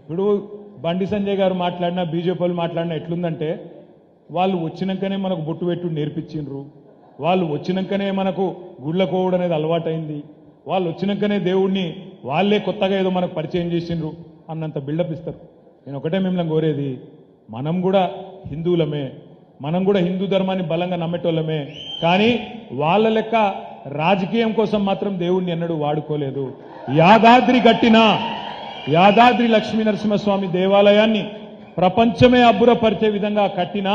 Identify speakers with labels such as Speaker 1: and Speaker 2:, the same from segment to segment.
Speaker 1: ఇప్పుడు బండి సంజయ్ గారు మాట్లాడినా బీజేపీ వాళ్ళు మాట్లాడినా ఎట్లుందంటే వాళ్ళు వచ్చినాకనే మనకు బొట్టు పెట్టు నేర్పించిండ్రు, వాళ్ళు వచ్చినాకనే మనకు గుళ్ళకు పోవడం అనేది అలవాటైంది, వాళ్ళు వచ్చినాకనే దేవుణ్ణి వాళ్ళే కొత్తగా ఏదో మనకు పరిచయం చేసిండ్రు అన్నంత బిల్డప్ ఇస్తారు. నేను ఒకటే మిమ్మల్ని కోరేది, మనం కూడా హిందువులమే, మనం కూడా హిందూ ధర్మాన్ని బలంగా నమ్మేటోళ్ళమే. కానీ వాళ్ళ లెక్క రాజకీయం కోసం మాత్రం దేవుణ్ణి ఎన్నడూ వాడుకోలేదు. యాదాద్రి లక్ష్మీ నరసింహస్వామి దేవాలయాన్ని ప్రపంచమే అబ్బురపరిచే విధంగా కట్టినా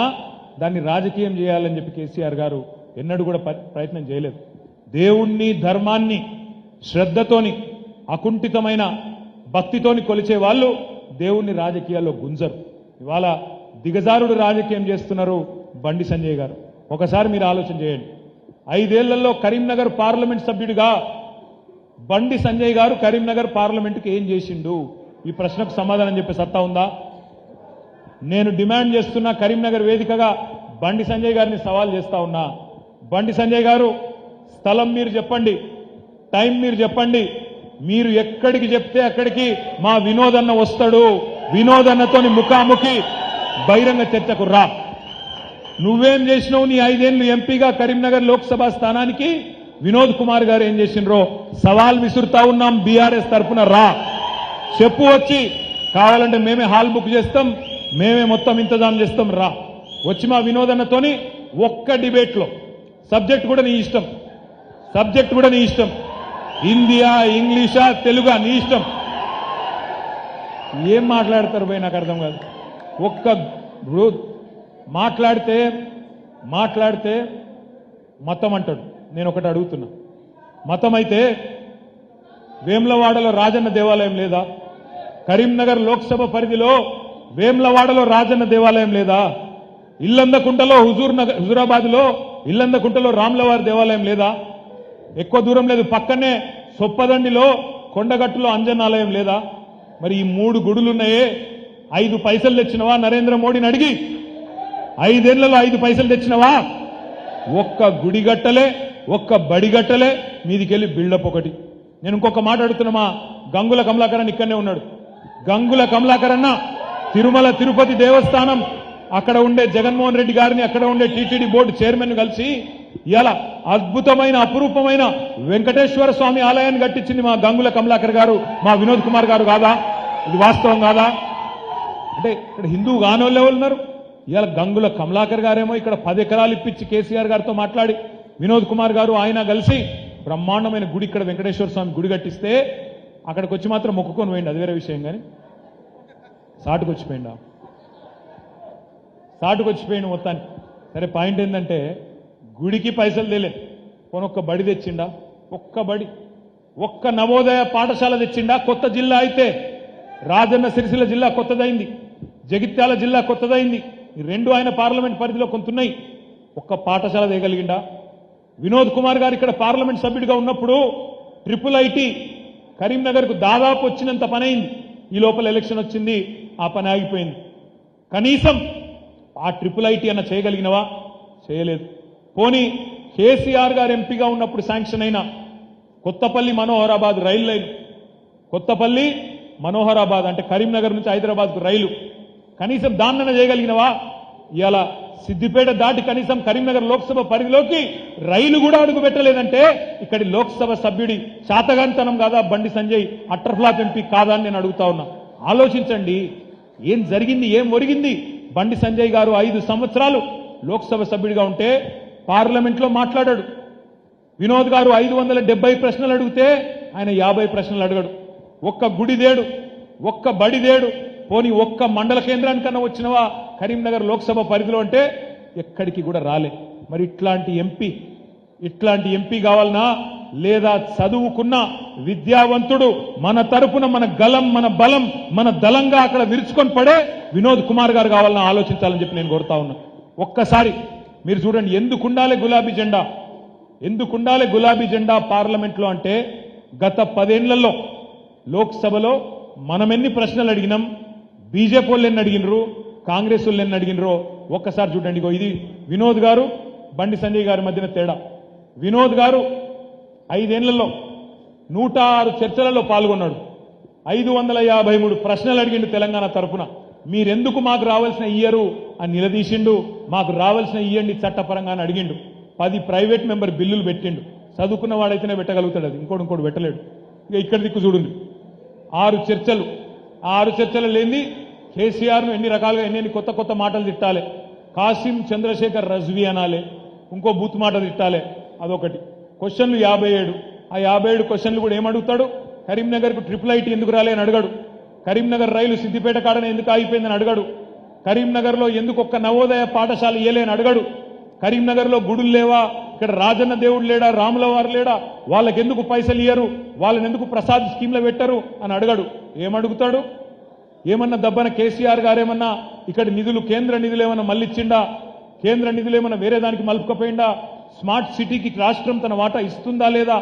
Speaker 1: దాన్ని రాజకీయం చేయాలని చెప్పి కేసీఆర్ గారు ఎన్నడూ కూడా ప్రయత్నం చేయలేదు. దేవుణ్ణి ధర్మాన్ని శ్రద్ధతోని అకుంఠితమైన భక్తితోని కొలిచే వాళ్ళు దేవుణ్ణి రాజకీయాల్లో గుంజరు. ఇవాళ దిగజారుడు రాజకీయం చేస్తున్నారు బండి సంజయ్ గారు. ఒకసారి మీరు ఆలోచన చేయండి. 5 ఏళ్లలో కరీంనగర్ పార్లమెంట్ సభ్యుడిగా బండి సంజయ్ గారు కరీంనగర్ పార్లమెంటుకి ఏం చేసిండు? ఈ ప్రశ్నకు సమాధానం చెప్పే సత్తా ఉందా? నేను డిమాండ్ చేస్తున్నా, కరీంనగర్ వేదికగా బండి సంజయ్ గారిని సవాల్ చేస్తా ఉన్నా. బండి సంజయ్ గారు, స్థలం మీరు చెప్పండి, టైం మీరు చెప్పండి, మీరు ఎక్కడికి చెప్తే అక్కడికి మా వినోదన్న వస్తాడు. వినోదన్నతోని ముఖాముఖి బహిరంగ చర్చకు రా. నువ్వేం చేసినావు నీ 5 ఏళ్లు ఎంపీగా కరీంనగర్ లోక్సభ స్థానానికి? వినోద్ కుమార్ గారు ఏం చేసిండ్రో సవాల్ విసురుతా ఉన్నాం. బీఆర్ఎస్ తరఫున రా, చెప్పు. వచ్చి కావాలంటే మేమే హాల్ బుక్ చేస్తాం, మేమే మొత్తం ఇంతజాం చేస్తాం. రా, వచ్చి మా వినోదన్నతోని ఒక్క డిబేట్లో, సబ్జెక్ట్ కూడా నీ ఇష్టం, సబ్జెక్ట్ కూడా నీ ఇష్టం, హిందీయా ఇంగ్లీషా తెలుగా నీ ఇష్టం. ఏం మాట్లాడతారు పోయి నాకు అర్థం కాదు. ఒక్క మాట్లాడితే మతం అంటాడు. నేను ఒకటి అడుగుతున్నా, మతం అయితే వేములవాడలో రాజన్న దేవాలయం లేదా? కరీంనగర్ లోక్సభ పరిధిలో వేములవాడలో రాజన్న దేవాలయం లేదా? ఇల్లందకుంటలో హుజూరాబాద్లో ఇల్లందకుంటలో రాములవారి దేవాలయం లేదా? ఎక్కువ దూరం లేదు, పక్కనే సొప్పదండిలో కొండగట్టులో అంజనాలయం లేదా? మరి ఈ 3 గుడులున్నాయే, 5 పైసలు తెచ్చినవా? నరేంద్ర మోడీని అడిగి 5 ఏళ్లలో 5 పైసలు తెచ్చినవా? ఒక్క గుడి గట్టలే, ఒక్క బడి గట్టలే, మీదికెళ్ళి బిల్డప్ ఒకటి. నేను ఇంకొక మాట అడుగుతున్నా, గంగుల కమలాకరన్ ఇక్కడనే ఉన్నాడు. గంగుల కమలాకరన్న తిరుమల తిరుపతి దేవస్థానం అక్కడ ఉండే జగన్మోహన్ రెడ్డి గారిని, అక్కడ ఉండే టీటీడీ బోర్డు చైర్మన్ కలిసి ఇలా అద్భుతమైన అపురూపమైన వెంకటేశ్వర స్వామి ఆలయాన్ని కట్టించింది మా గంగుల కమలాకర్ గారు, మా వినోద్ కుమార్ గారు కాదా? ఇది వాస్తవం కాదా? అంటే ఇక్కడ హిందూ కానోళ్ళే ఉన్నారు. ఇవాళ గంగుల కమలాకర్ గారేమో ఇక్కడ 10 ఎకరాలు ఇప్పించి కేసీఆర్ గారితో మాట్లాడి వినోద్ కుమార్ గారు ఆయన కలిసి బ్రహ్మాండమైన గుడి, ఇక్కడ వెంకటేశ్వర స్వామి గుడి కట్టిస్తే అక్కడికి వచ్చి మాత్రం మొక్కుకొని పోయింది, అది వేరే విషయం. కానీ సాటుకు వచ్చిపోయిండు మొత్తానికి. సరే, పాయింట్ ఏంటంటే గుడికి పైసలు తేలే, కొనొక్క బడి తెచ్చిండా? ఒక్క బడి, ఒక్క నవోదయ పాఠశాల తెచ్చిండా? కొత్త జిల్లా అయితే రాజన్న సిరిసిల్ల జిల్లా కొత్తదైంది, జగిత్యాల జిల్లా కొత్తదైంది, ఈ 2 ఆయన పార్లమెంట్ పరిధిలో కొంతున్నాయి. ఒక్క పాఠశాల తేగలిగిండా? వినోద్ కుమార్ గారు ఇక్కడ పార్లమెంట్ సభ్యుడిగా ఉన్నప్పుడు IIIT కరీంనగర్కు దాదాపు వచ్చినంత పని అయింది. ఈ లోపల ఎలక్షన్ వచ్చింది, ఆ పని ఆగిపోయింది. కనీసం ఆ IIIT అన్న చేయగలిగినవా? చేయలేదు. పోనీ కేసీఆర్ గారు ఎంపీగా ఉన్నప్పుడు శాంక్షన్ అయిన కొత్తపల్లి మనోహరాబాద్ రైలు లైన్, కొత్తపల్లి మనోహరాబాద్ అంటే కరీంనగర్ నుంచి హైదరాబాద్కు రైలు, కనీసం దాన్నన చేయగలిగినవా? ఇవాళ సిద్దిపేట దాటి కనీసం కరీంనగర్ లోక్సభ పరిధిలోకి రైలు కూడా అడుగు పెట్టలేదంటే ఇక్కడి లోక్సభ సభ్యుడి శాతగాంతనం కాదా? బండి సంజయ్ అట్టర్ఫ్లాప్ ఎంపీ కాదా అని నేను అడుగుతా ఉన్నా. ఆలోచించండి, ఏం జరిగింది, ఏం ఒరిగింది? బండి సంజయ్ గారు 5 సంవత్సరాలు లోక్సభ సభ్యుడిగా ఉంటే పార్లమెంట్లో మాట్లాడాడు. వినోద్ గారు 570 ప్రశ్నలు అడిగితే ఆయన 50 ప్రశ్నలు అడగడు. ఒక్క గుడి దేడు, ఒక్క బడి దేడు, పోనీ ఒక్క మండల కేంద్రానికన్నా వచ్చినవా కరీంనగర్ లోక్సభ పరిధిలో అంటే ఎక్కడికి కూడా రాలే. మరి ఇట్లాంటి ఎంపీ కావాలనా? లేదా చదువుకున్న విద్యావంతుడు మన తరపున మన గలం, మన బలం, మన దళంగా అక్కడ విరుచుకొని పడే వినోద్ కుమార్ గారు కావాలన్నా ఆలోచించాలని చెప్పి నేను కోరుతా ఉన్నా. ఒక్కసారి మీరు చూడండి, ఎందుకుండాలి గులాబీ జెండా పార్లమెంట్లో అంటే గత 10 ఏళ్లలో లోక్సభలో మనం ఎన్ని ప్రశ్నలు అడిగినాం, బీజేపీ వాళ్ళు ఎన్ని అడిగినరు, కాంగ్రెస్ వాళ్ళు ఎన్ని అడిగినరో ఒక్కసారి చూడండి. ఇది వినోద్ గారు బండి సంజయ్ గారి మధ్యన తేడా. వినోద్ గారు 5 ఏళ్లలో 106 చర్చలలో పాల్గొన్నాడు. 553 ప్రశ్నలు అడిగిండు తెలంగాణ తరపున. మీరెందుకు మాకు రావాల్సిన ఇయ్యరు అని నిలదీసిండు. మాకు రావాల్సిన ఇయ్యండి చట్టపరంగా అని అడిగిండు. 10 ప్రైవేట్ మెంబర్ బిల్లులు పెట్టిండు. చదువుకున్న వాడైతేనే పెట్టగలుగుతాడు, అది ఇంకోటి పెట్టలేడు. ఇక ఇక్కడ దిక్కు చూడండి, 6 చర్చలు. ఆ 6 చర్చలు లేని కేసీఆర్ను ఎన్ని రకాలుగా ఎన్ని కొత్త మాటలు తిట్టాలి. కాసిం చంద్రశేఖర్ రజ్వీ అనాలి, ఇంకో బూత్ మాట తిట్టాలి, అదొకటి. క్వశ్చన్లు 57. ఆ 57 క్వశ్చన్లు కూడా ఏమడుగుతాడు? కరీంనగర్కు ట్రిపుల్ ఎందుకు రాలే అని అడగడు. కరీంనగర్ రైలు సిద్దిపేట కాడనే ఎందుకు ఆగిపోయిందని అడగడు. కరీంనగర్లో ఎందుకు ఒక్క నవోదయ పాఠశాల ఇయ్యలేని అడగడు. కరీంనగర్లో గుడులు లేవా, ఇక్కడ రాజన్న దేవుడు లేడా, రాముల వారు లేడా, వాళ్ళకి ఎందుకు పైసలు ఇయ్యరు, వాళ్ళని ఎందుకు ప్రసాద్ స్కీమ్లో పెట్టరు అని అడగడు. ఏమడుగుతాడు? ఏమన్నా దబ్బన కేసీఆర్ గారేమన్నా ఇక్కడ నిధులు, కేంద్ర నిధులు ఏమన్నా మళ్ళిచ్చిండా, కేంద్ర నిధులు ఏమన్నా వేరే దానికి మలుపుకపోయిందా, స్మార్ట్ సిటీకి రాష్ట్రం తన వాటా ఇస్తుందా లేదా,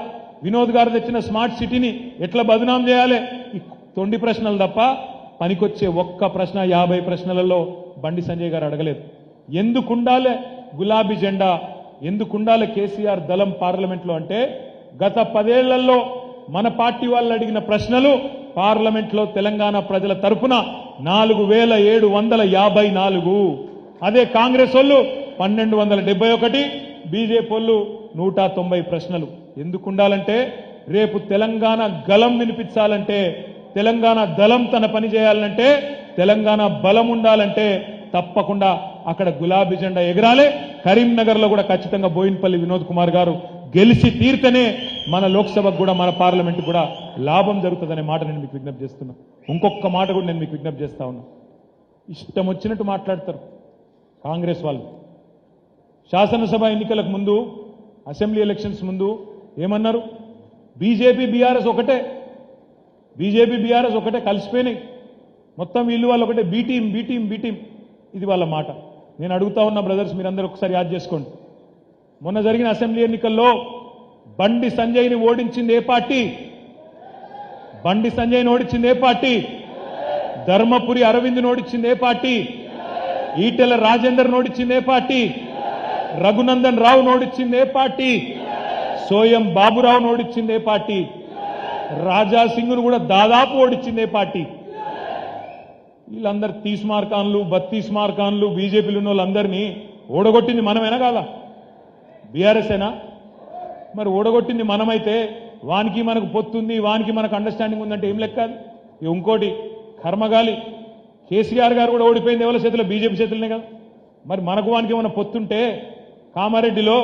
Speaker 1: వినోద్ గారు తెచ్చిన స్మార్ట్ సిటీని ఎట్లా బదనాం చేయాలి, ఈ తొండి ప్రశ్నలు తప్ప పనికొచ్చే ఒక్క ప్రశ్న 50 ప్రశ్నలలో బండి సంజయ్ గారు అడగలేదు. ఎందుకుండాలే గులాబీ జెండా, ఎందుకుండాలే కేసీఆర్ దళం పార్లమెంట్లో అంటే, గత 10 ఏళ్లలో మన పార్టీ వాళ్ళు అడిగిన ప్రశ్నలు పార్లమెంట్లో తెలంగాణ ప్రజల తరపున 4754. అదే కాంగ్రెస్ వాళ్ళు 1271, బీజేపీ వాళ్ళు 190 ప్రశ్నలు. ఎందుకుండాలంటే రేపు తెలంగాణ గలం వినిపించాలంటే, తెలంగాణ దళం తన పని చేయాలంటే, తెలంగాణ బలం ఉండాలంటే తప్పకుండా అక్కడ గులాబీ జెండా ఎగరాలే. కరీంనగర్లో కూడా ఖచ్చితంగా బోయిన్పల్లి వినోద్ కుమార్ గారు గెలిచి తీర్తనే మన లోక్సభకు కూడా మన పార్లమెంట్ కూడా లాభం జరుగుతుందనే మాట నేను మీకు విజ్ఞప్తి చేస్తున్నా. ఇంకొక మాట కూడా నేను మీకు విజ్ఞప్తి చేస్తా ఉన్నా. ఇష్టం వచ్చినట్టు మాట్లాడతారు కాంగ్రెస్ వాళ్ళు. శాసనసభ ఎన్నికలకు ముందు, అసెంబ్లీ ఎలక్షన్స్ ముందు ఏమన్నారు? బీజేపీ బీఆర్ఎస్ ఒకటే, బీజేపీ బీఆర్ఎస్ ఒకటే, కలిసిపోయినాయి మొత్తం, వీళ్ళు వాళ్ళు ఒకటే, బీ టీం. ఇది వాళ్ళ మాట. నేను అడుగుతా ఉన్న బ్రదర్స్, మీరందరూ ఒకసారి యాద్ చేసుకోండి. మొన్న జరిగిన అసెంబ్లీ ఎన్నికల్లో బండి సంజయ్ని ఓడించింది ఏ పార్టీ? బండి సంజయ్ని ఓడించింది ఏ పార్టీ? ధర్మపురి అరవింద్ ఓడించింది ఏ పార్టీ? ఈటెల రాజేందర్ ఓడించింది ఏ పార్టీ? రఘునందన్ రావు ఓడించింది ఏ పార్టీ? సోయం బాబురావు ఓడించింది ఏ పార్టీ? రాజా సింగ్ను కూడా దాదాపు ఓడించింది ఏ పార్టీ? వీళ్ళందరూ 30 మార్కాన్లు 32 మార్కాన్లు బీజేపీలు ఉన్న వాళ్ళందరినీ ఓడగొట్టింది మనమేనా కాదా? బీఆర్ఎస్ఏనా? మరి ఓడగొట్టింది మనమైతే వానికి మనకు పొత్తుంది, వానికి మనకు అండర్స్టాండింగ్ ఉందంటే ఏం లెక్క? ఇంకోటి కర్మగాలి, కేసీఆర్ గారు కూడా ఓడిపోయింది ఎవరి చేతిలో? బీజేపీ చేతులనే కదా. మరి మనకు వానికి ఏమైనా పొత్తుంటే, కామారెడ్డిలో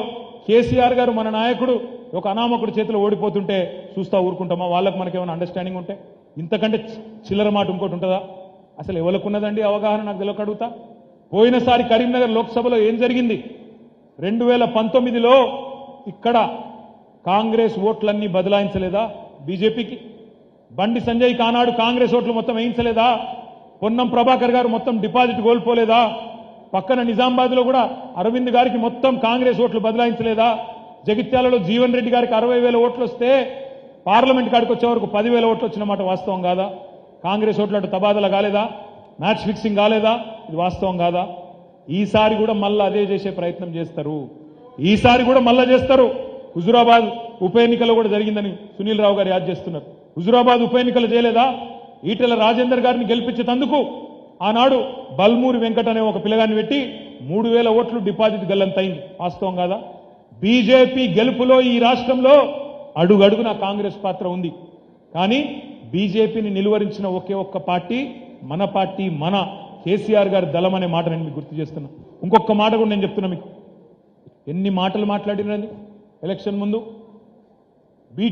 Speaker 1: కేసీఆర్ గారు మన నాయకుడు ఒక అనామకుడు చేతిలో ఓడిపోతుంటే చూస్తా ఊరుకుంటామా? వాళ్ళకు మనకేమైనా అండర్స్టాండింగ్ ఉంటే? ఇంతకంటే చిల్లర మాట ఇంకోటి ఉంటుందా? అసలు ఎవరికున్నదండి అవగాహన? నాకు తెలియక అడుగుతా. పోయినసారి కరీంనగర్ లోక్సభలో ఏం జరిగింది? 2019లో ఇక్కడ కాంగ్రెస్ ఓట్లన్నీ బదలాయించలేదా బీజేపీకి? బండి సంజయ్కి ఆనాడు కాంగ్రెస్ ఓట్లు మొత్తం వేయించలేదా? పొన్నం ప్రభాకర్ గారు మొత్తం డిపాజిట్ కోల్పోలేదా? పక్కన నిజామాబాద్లో కూడా అరవింద్ గారికి మొత్తం కాంగ్రెస్ ఓట్లు బదలాయించలేదా? జగిత్యాలలో జీవన్ రెడ్డి గారికి 60,000 ఓట్లు వస్తే పార్లమెంట్ కాడికి వచ్చే వరకు 10,000 ఓట్లు వచ్చిన మాట వాస్తవం కాదా? కాంగ్రెస్ ఓట్లు అటు తబాదల కాలేదా? మ్యాచ్ ఫిక్సింగ్ కాలేదా? ఇది వాస్తవం కాదా? ఈసారి కూడా మళ్ళా అదే చేసే ప్రయత్నం చేస్తారు. ఈసారి కూడా మళ్ళా చేస్తారు. హుజురాబాద్ ఉప ఎన్నికలో కూడా జరిగిందని సునీల్ రావు గారు యాద్ చేస్తున్నారు. హుజురాబాద్ ఉప ఎన్నికలు చేయలేదా? ఈటెల రాజేందర్ గారిని గెలిపించేందుకు ఆనాడు బల్మూరి వెంకట్ అనే ఒక పిల్లగాన్ని పెట్టి 3,000 ఓట్లు డిపాజిట్ గల్లంతైంది. వాస్తవం కాదా? బీజేపీ గెలుపులో ఈ రాష్ట్రంలో అడుగడుగున కాంగ్రెస్ పాత్ర ఉంది. కానీ బీజేపీని నిలువరించిన ఒకే ఒక్క పార్టీ మన పార్టీ, మన కేసీఆర్ గారి దళం అనే మాట నేను మీకు గుర్తు చేస్తున్నా. ఇంకొక మాట కూడా నేను చెప్తున్నా మీకు. ఎన్ని మాటలు మాట్లాడినండి ఎలక్షన్ ముందు? బీ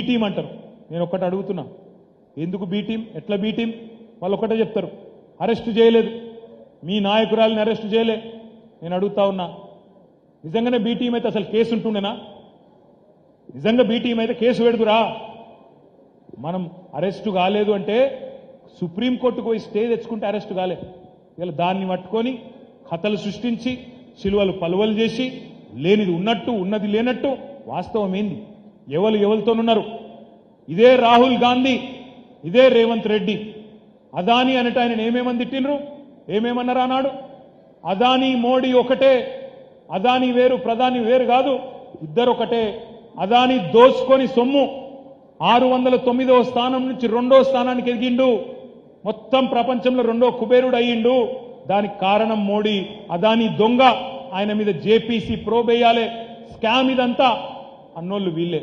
Speaker 1: టీం అంటారు. నేను ఒక్కటి అడుగుతున్నా, ఎందుకు బీ టీం? ఎట్లా బీ టీం? వాళ్ళు ఒక్కటే చెప్తారు, అరెస్టు చేయలేదు, మీ నాయకురాలిని అరెస్టు చేయలే. నేను అడుగుతా ఉన్నా, నిజంగానే బీ టీం అయితే అసలు కేసు ఉంటుండేనా? నిజంగా బీ టీం అయితే కేసు పెడుతురా? మనం అరెస్టు కాలేదు అంటే సుప్రీంకోర్టుకు పోయి స్టే తెచ్చుకుంటే అరెస్టు కాలే. ఇలా దాన్ని పట్టుకొని కథలు సృష్టించి సిలువలు పలువలు చేసి లేనిది ఉన్నట్టు ఉన్నది లేనట్టు. వాస్తవం ఏంది? ఎవరితోనున్నారు? ఇదే రాహుల్ గాంధీ, ఇదే రేవంత్ రెడ్డి. అదానీ అనట ఆయన ఏమేమని తిట్టినరు? ఏమేమన్నారు అన్నాడు? అదానీ మోడీ ఒకటే, అదానీ వేరు ప్రధాని వేరు కాదు, ఇద్దరు ఒకటే. అదానీ దోసుకొని సొమ్ము 609వ స్థానం నుంచి 2వ స్థానానికి ఎదిగిండు. మొత్తం ప్రపంచంలో 2వ కుబేరుడు అయ్యిండు. దానికి కారణం మోడీ. అదాని దొంగ, ఆయన మీద జేపీసీ ప్రోబ్ వేయాలి, స్కామ్ ఇదంతా అన్నోళ్ళు వీళ్ళే.